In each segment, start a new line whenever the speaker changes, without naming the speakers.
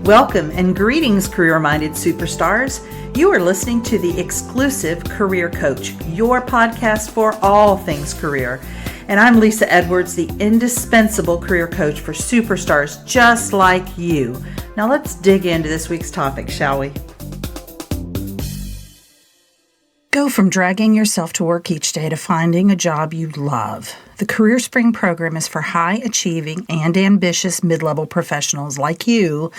Welcome and greetings, career-minded superstars. You are listening to the exclusive Career Coach, your podcast for all things career. And I'm Lisa Edwards, the indispensable career coach for superstars just like you. Now let's dig into this week's topic, shall we? Go from dragging yourself to work each day to finding a job you love. The Career Spring program is for high-achieving and ambitious mid-level professionals like you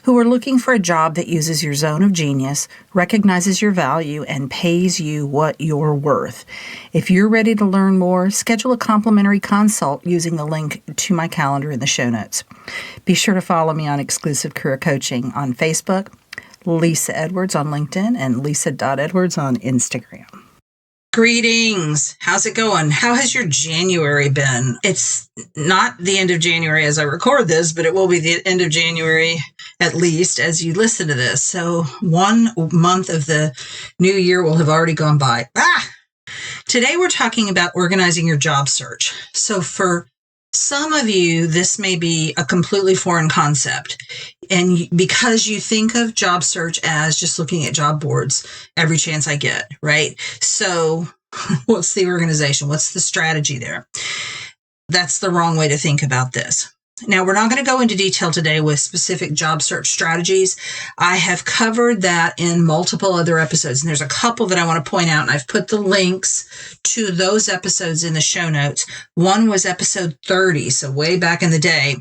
who are looking for a job that uses your zone of genius, recognizes your value, and pays you what you're worth. If you're ready to learn more, schedule a complimentary consult using the link to my calendar in the show notes. Be sure to follow me on Exclusive Career Coaching on Facebook, Lisa Edwards on LinkedIn, and Lisa.Edwards on Instagram. Greetings. How's it going? How has your January been? It's not the end of January as I record this, but it will be the end of January at least as you listen to this. So 1 month of the new year will have already gone by. Today we're talking about organizing your job search. So for some of you, this may be a completely foreign concept. And because you think of job search as just looking at job boards every chance I get, right? So what's the organization? What's the strategy there? That's the wrong way to think about this. Now, we're not going to go into detail today with specific job search strategies. I have covered that in multiple other episodes, and there's a couple that I want to point out, and I've put the links to those episodes in the show notes. One was episode 30, so way back in the day,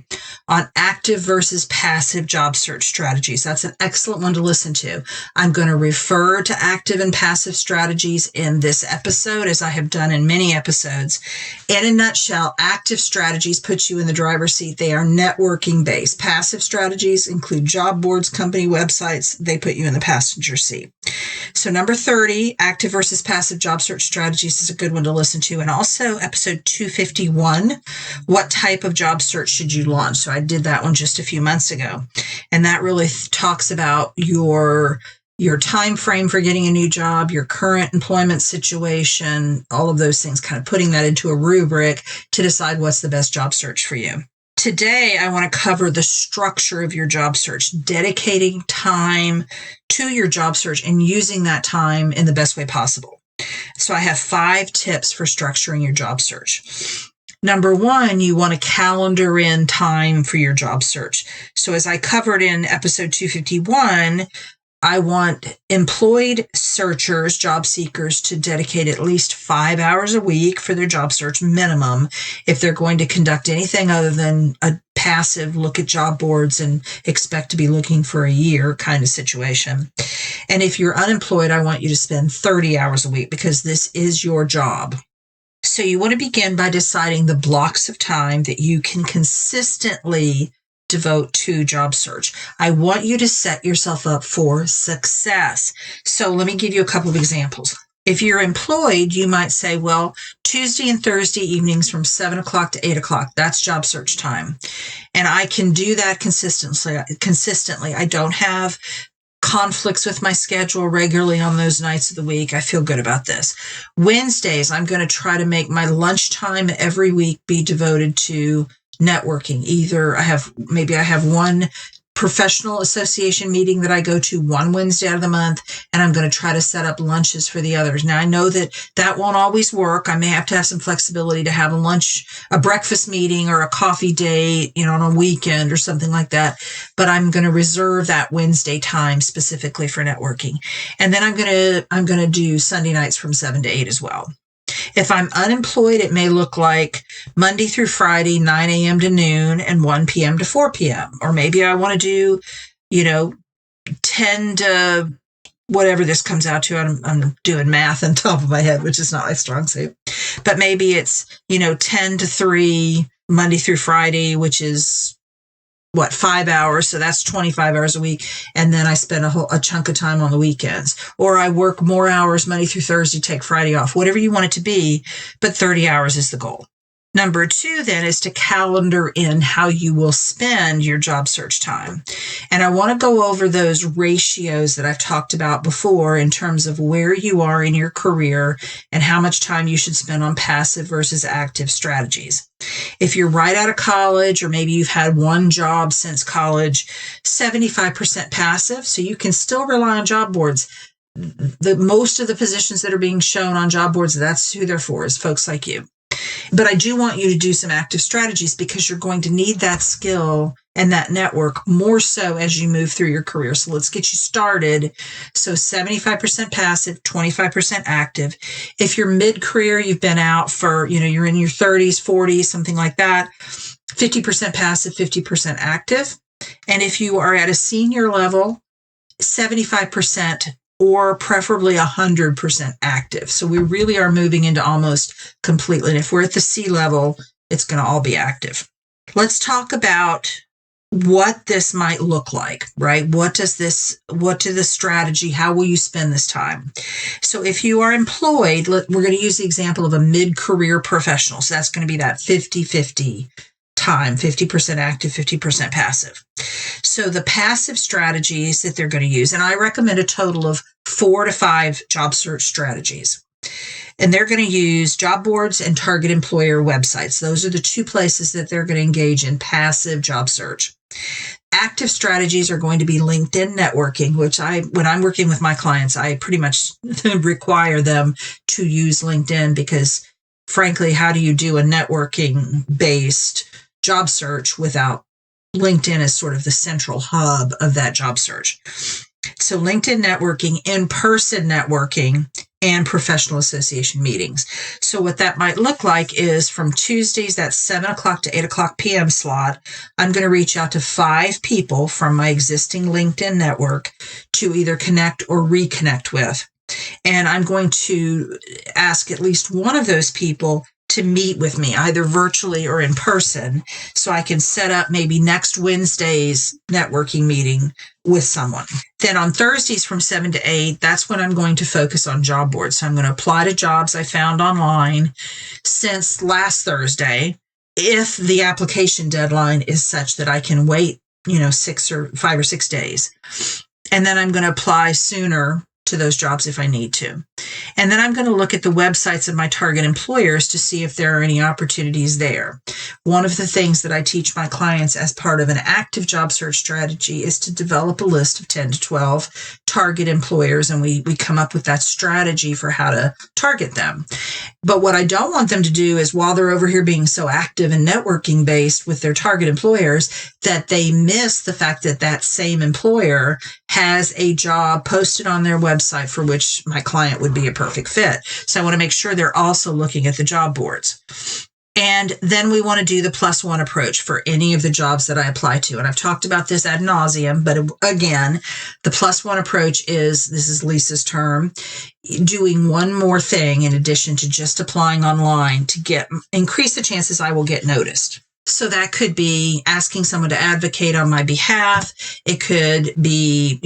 on active versus passive job search strategies. That's an excellent one to listen to. I'm going to refer to active and passive strategies in this episode, as I have done in many episodes. In a nutshell, active strategies put you in the driver's seat. They are networking based. Passive strategies include job boards, company websites. They put you in the passenger seat. So number 30, active versus passive job search strategies, is a good one to listen to. And also episode 251, what type of job search should you launch? So I did that one just a few months ago. And that really talks about your time frame for getting a new job, your current employment situation, all of those things, kind of putting that into a rubric to decide what's the best job search for you. Today, I want to cover the structure of your job search, dedicating time to your job search and using that time in the best way possible. So I have 5 tips for structuring your job search. Number 1, you want to calendar in time for your job search. So as I covered in episode 251, I want employed searchers, job seekers, to dedicate at least 5 hours a week for their job search minimum if they're going to conduct anything other than a passive look at job boards and expect to be looking for a year kind of situation. And if you're unemployed, I want you to spend 30 hours a week because this is your job. So you want to begin by deciding the blocks of time that you can consistently devote to job search. I want you to set yourself up for success. So let me give you a couple of examples. If you're employed, you might say, well, Tuesday and Thursday evenings from 7 o'clock to 8 o'clock, that's job search time. And I can do that consistently. I don't have conflicts with my schedule regularly on those nights of the week. I feel good about this. Wednesdays, I'm going to try to make my lunchtime every week be devoted to networking. Either I have one professional association meeting that I go to one Wednesday out of the month, and I'm going to try to set up lunches for the others. Now, I know that won't always work. I may have to have some flexibility to have a breakfast meeting or a coffee date, on a weekend or something like that. But I'm going to reserve that Wednesday time specifically for networking. And then I'm going to do Sunday nights from 7 to 8 as well. If I'm unemployed, it may look like Monday through Friday, 9 a.m. to noon and 1 p.m. to 4 p.m. Or maybe I want to do, 10 to whatever this comes out to. I'm doing math on top of my head, which is not my strong suit. But maybe it's, 10 to 3 Monday through Friday, which is 5 hours. So that's 25 hours a week. And then I spend a chunk of time on the weekends, or I work more hours Monday through Thursday, take Friday off, whatever you want it to be. But 30 hours is the goal. Number 2 then is to calendar in how you will spend your job search time. And I want to go over those ratios that I've talked about before in terms of where you are in your career and how much time you should spend on passive versus active strategies. If you're right out of college, or maybe you've had one job since college, 75% passive, so you can still rely on job boards. Most of the positions that are being shown on job boards, that's who they're for, is folks like you. But I do want you to do some active strategies because you're going to need that skill and that network more so as you move through your career. So let's get you started. So 75% passive, 25% active. If you're mid-career, you've been out for, you're in your 30s, 40s, something like that, 50% passive, 50% active. And if you are at a senior level, 75% or preferably 100% active. So we really are moving into almost completely. And if we're at the C level, it's going to all be active. Let's talk about what this might look like, right? What is the strategy? How will you spend this time? So if you are employed, we're going to use the example of a mid-career professional. So that's going to be that 50-50 time, 50% active, 50% passive. So the passive strategies that they're going to use, and I recommend a total of 4 to 5 job search strategies. And they're going to use job boards and target employer websites. Those are the 2 places that they're going to engage in passive job search. Active strategies are going to be LinkedIn networking, which when I'm working with my clients, I pretty much require them to use LinkedIn because, frankly, how do you do a networking-based job search without LinkedIn as sort of the central hub of that job search? So LinkedIn networking, in-person networking, and professional association meetings. So what that might look like is from Tuesdays, that 7 o'clock to 8 o'clock p.m. slot, I'm going to reach out to 5 people from my existing LinkedIn network to either connect or reconnect with. And I'm going to ask at least one of those people to meet with me, either virtually or in person, so I can set up maybe next Wednesday's networking meeting with someone. Then on Thursdays from 7 to 8, that's when I'm going to focus on job boards. So I'm going to apply to jobs I found online since last Thursday, if the application deadline is such that I can wait, 5 or 6 days. And then I'm going to apply sooner to those jobs if I need to. And then I'm going to look at the websites of my target employers to see if there are any opportunities there. One of the things that I teach my clients as part of an active job search strategy is to develop a list of 10 to 12 target employers, and we come up with that strategy for how to target them. But what I don't want them to do is, while they're over here being so active and networking based with their target employers, that they miss the fact that that same employer has a job posted on their website for which my client would be a perfect fit. So I want to make sure they're also looking at the job boards. And then we want to do the +1 approach for any of the jobs that I apply to. And I've talked about this ad nauseum, but again, the +1 approach this is Lisa's term, doing one more thing in addition to just applying online to increase the chances I will get noticed. So that could be asking someone to advocate on my behalf. It could be,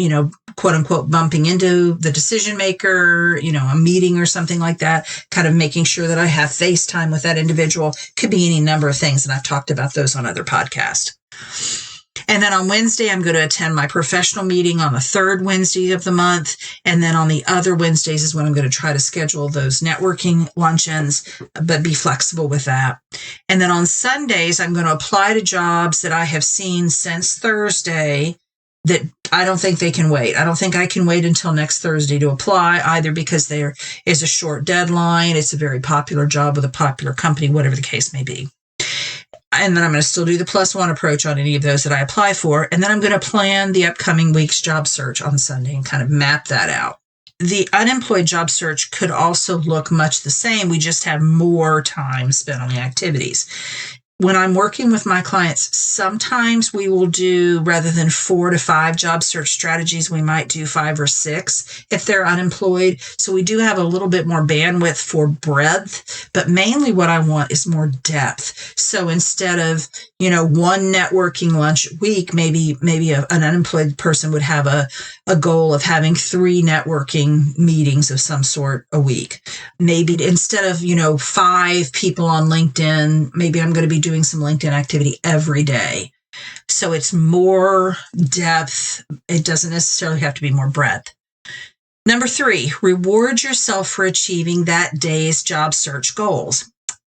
quote unquote, bumping into the decision maker, a meeting or something like that, kind of making sure that I have FaceTime with that individual. Could be any number of things. And I've talked about those on other podcasts. And then on Wednesday, I'm going to attend my professional meeting on the 3rd Wednesday of the month. And then on the other Wednesdays is when I'm going to try to schedule those networking luncheons, but be flexible with that. And then on Sundays, I'm going to apply to jobs that I have seen since Thursday that I don't think they can wait. I don't think I can wait until next Thursday to apply, either because there is a short deadline, it's a very popular job with a popular company, whatever the case may be. And then I'm going to still do the +1 approach on any of those that I apply for. And then I'm going to plan the upcoming week's job search on Sunday and kind of map that out. The unemployed job search could also look much the same. We just have more time spent on the activities. when I'm working with my clients, sometimes we will do, rather than 4 to 5 job search strategies, we might do 5 or 6 if they're unemployed. So we do have a little bit more bandwidth for breadth, but mainly what I want is more depth. So instead of, one networking lunch a week, maybe an unemployed person would have a goal of having 3 networking meetings of some sort a week. Maybe instead of, 5 people on LinkedIn, maybe I'm going to be doing some LinkedIn activity every day. So it's more depth. It doesn't necessarily have to be more breadth. Number 3, reward yourself for achieving that day's job search goals.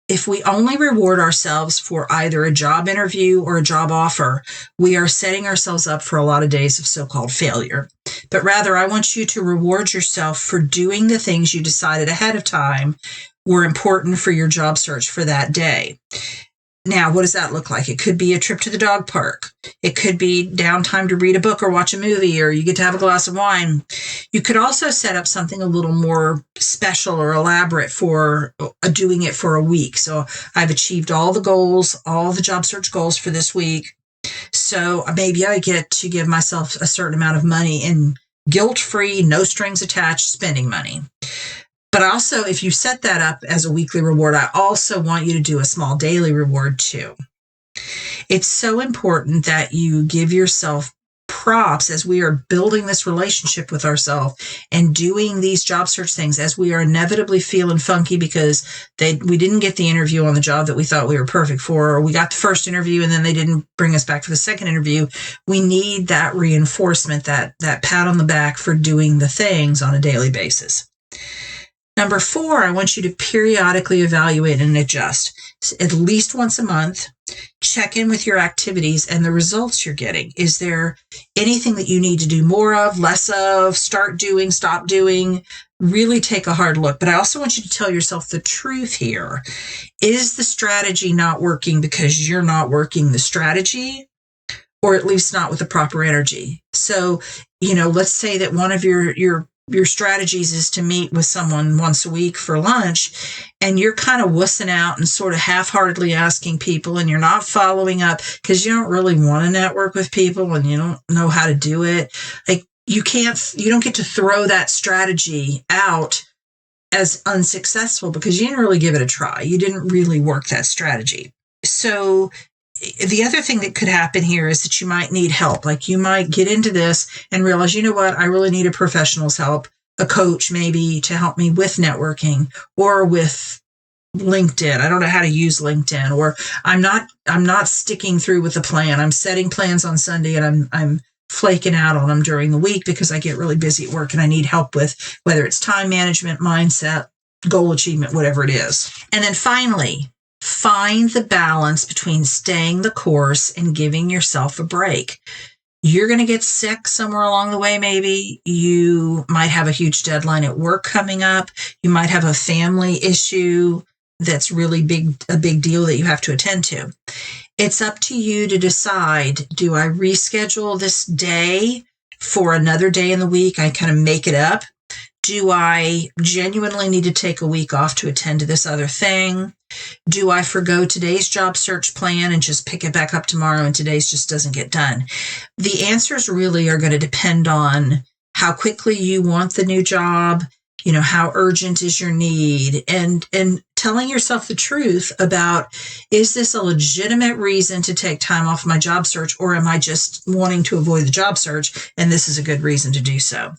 If we only reward ourselves for either a job interview or a job offer, we are setting ourselves up for a lot of days of so-called failure. But rather, I want you to reward yourself for doing the things you decided ahead of time were important for your job search for that day. Now, what does that look like? It could be a trip to the dog park. It could be downtime to read a book or watch a movie, or you get to have a glass of wine. You could also set up something a little more special or elaborate for doing it for a week. So I've achieved all the goals, all the job search goals for this week. So maybe I get to give myself a certain amount of money in guilt-free, no strings attached spending money. But also, if you set that up as a weekly reward, I also want you to do a small daily reward too. It's so important that you give yourself props as we are building this relationship with ourselves and doing these job search things, as we are inevitably feeling funky because we didn't get the interview on the job that we thought we were perfect for, or we got the first interview and then they didn't bring us back for the second interview. We need that reinforcement, that pat on the back for doing the things on a daily basis. Number 4, I want you to periodically evaluate and adjust. At least once a month, check in with your activities and the results you're getting. Is there anything that you need to do more of, less of, start doing, stop doing? Really take a hard look. But I also want you to tell yourself the truth here. Is the strategy not working because you're not working the strategy? Or at least not with the proper energy? So, let's say that one of your strategies is to meet with someone once a week for lunch, and you're kind of wussing out and sort of half-heartedly asking people, and you're not following up because you don't really want to network with people and you don't know how to do it. Like you don't get to throw that strategy out as unsuccessful because you didn't really give it a try. You didn't really work that strategy. So the other thing that could happen here is that you might need help. Like you might get into this and realize, you know what, I really need a professional's help, a coach maybe to help me with networking or with LinkedIn. I don't know how to use LinkedIn, or I'm not sticking through with the plan. I'm setting plans on Sunday and I'm flaking out on them during the week because I get really busy at work and I need help with whether it's time management, mindset, goal achievement, whatever it is. And then finally, find the balance between staying the course and giving yourself a break. You're going to get sick somewhere along the way. Maybe you might have a huge deadline at work coming up. You might have a family issue that's really a big deal that you have to attend to. It's up to you to decide, do I reschedule this day for another day in the week? I kind of make it up. Do I genuinely need to take a week off to attend to this other thing? Do I forgo today's job search plan and just pick it back up tomorrow and today's just doesn't get done? The answers really are going to depend on how quickly you want the new job, how urgent is your need, and telling yourself the truth about, is this a legitimate reason to take time off my job search, or am I just wanting to avoid the job search and this is a good reason to do so?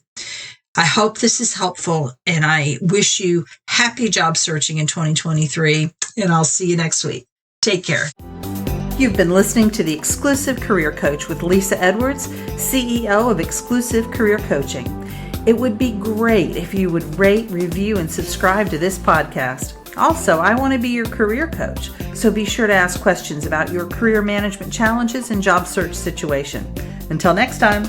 I hope this is helpful, and I wish you happy job searching in 2023, and I'll see you next week. Take care.
You've been listening to The Exclusive Career Coach with Lisa Edwards, CEO of Exclusive Career Coaching. It would be great if you would rate, review, and subscribe to this podcast. Also, I want to be your career coach, so be sure to ask questions about your career management challenges and job search situation. Until next time.